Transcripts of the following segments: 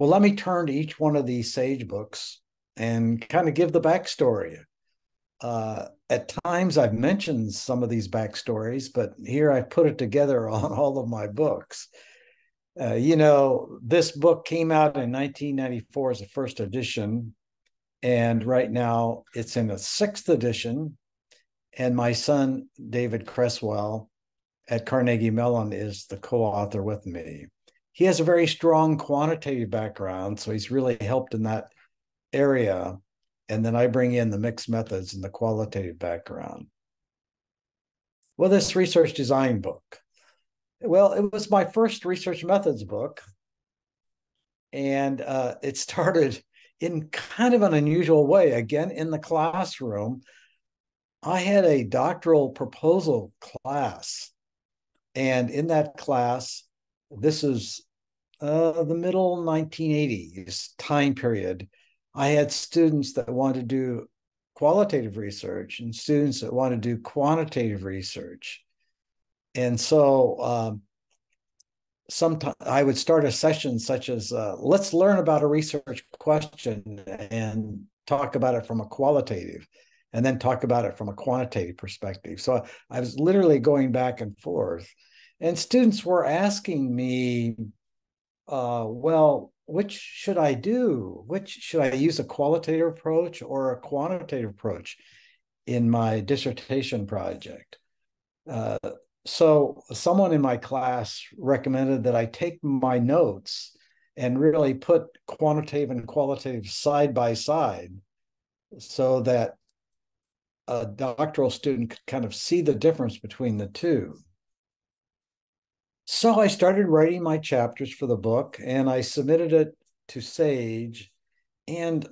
Well, let me turn to each one of these Sage books and kind of give the backstory. At times I've mentioned some of these backstories, but here I put it together on all of my books. This book came out in 1994 as the first edition, and right now it's in a sixth edition. And my son, David Creswell at Carnegie Mellon, is the co-author with me. He has a very strong quantitative background, so he's really helped in that area. And then I bring in the mixed methods and the qualitative background. Well, this research design book. Well, it was my first research methods book. And it started in kind of an unusual way. Again, in the classroom, I had a doctoral proposal class. And in that class, this is the middle 1980s time period. I had students that wanted to do qualitative research and students that wanted to do quantitative research. And so sometimes I would start a session such as, let's learn about a research question and talk about it from a qualitative, and then talk about it from a quantitative perspective. So I was literally going back and forth. And students were asking me, well, which should I do? Should I use a qualitative approach or a quantitative approach in my dissertation project? So someone in my class recommended that I take my notes and really put quantitative and qualitative side by side so that a doctoral student could kind of see the difference between the two. So I started writing my chapters for the book and I submitted it to Sage. And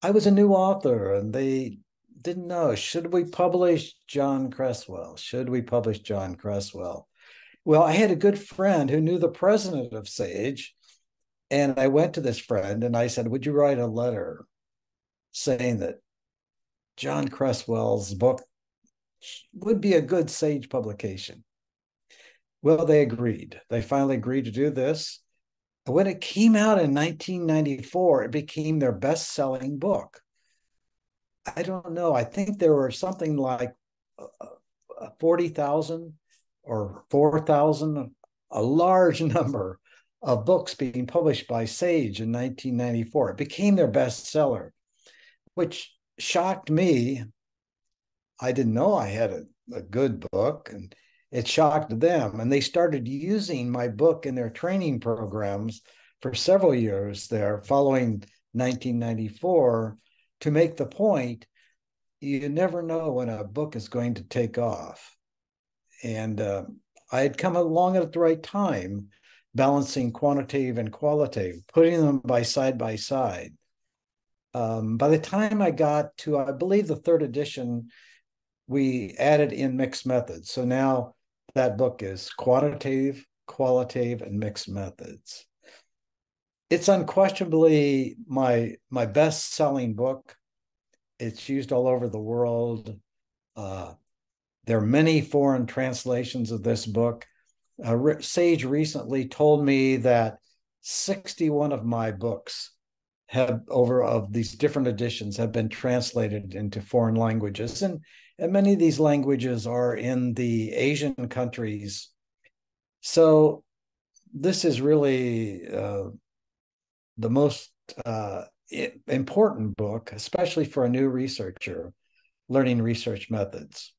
I was a new author and they didn't know, should we publish John Creswell? Should we publish John Creswell? Well, I had a good friend who knew the president of Sage. And I went to this friend and I said, would you write a letter saying that John Creswell's book would be a good Sage publication? Well, they agreed. They finally agreed to do this. When it came out in 1994, it became their best-selling book. I don't know. I think there were something like 40,000 or 4,000, a large number of books being published by Sage in 1994. It became their bestseller, which shocked me. I didn't know I had a good book, and it shocked them. And they started using my book in their training programs for several years there following 1994 to make the point, you never know when a book is going to take off. And I had come along at the right time, balancing quantitative and qualitative, putting them by side. By the time I got to, I believe, the third edition, we added in mixed methods. So now that book is quantitative, qualitative, and mixed methods. It's unquestionably my best-selling book. It's used all over the world. There are many foreign translations of this book. Sage recently told me that 61 of my books of these different editions have been translated into foreign languages. And many of these languages are in the Asian countries. So this is really the most important book, especially for a new researcher learning research methods.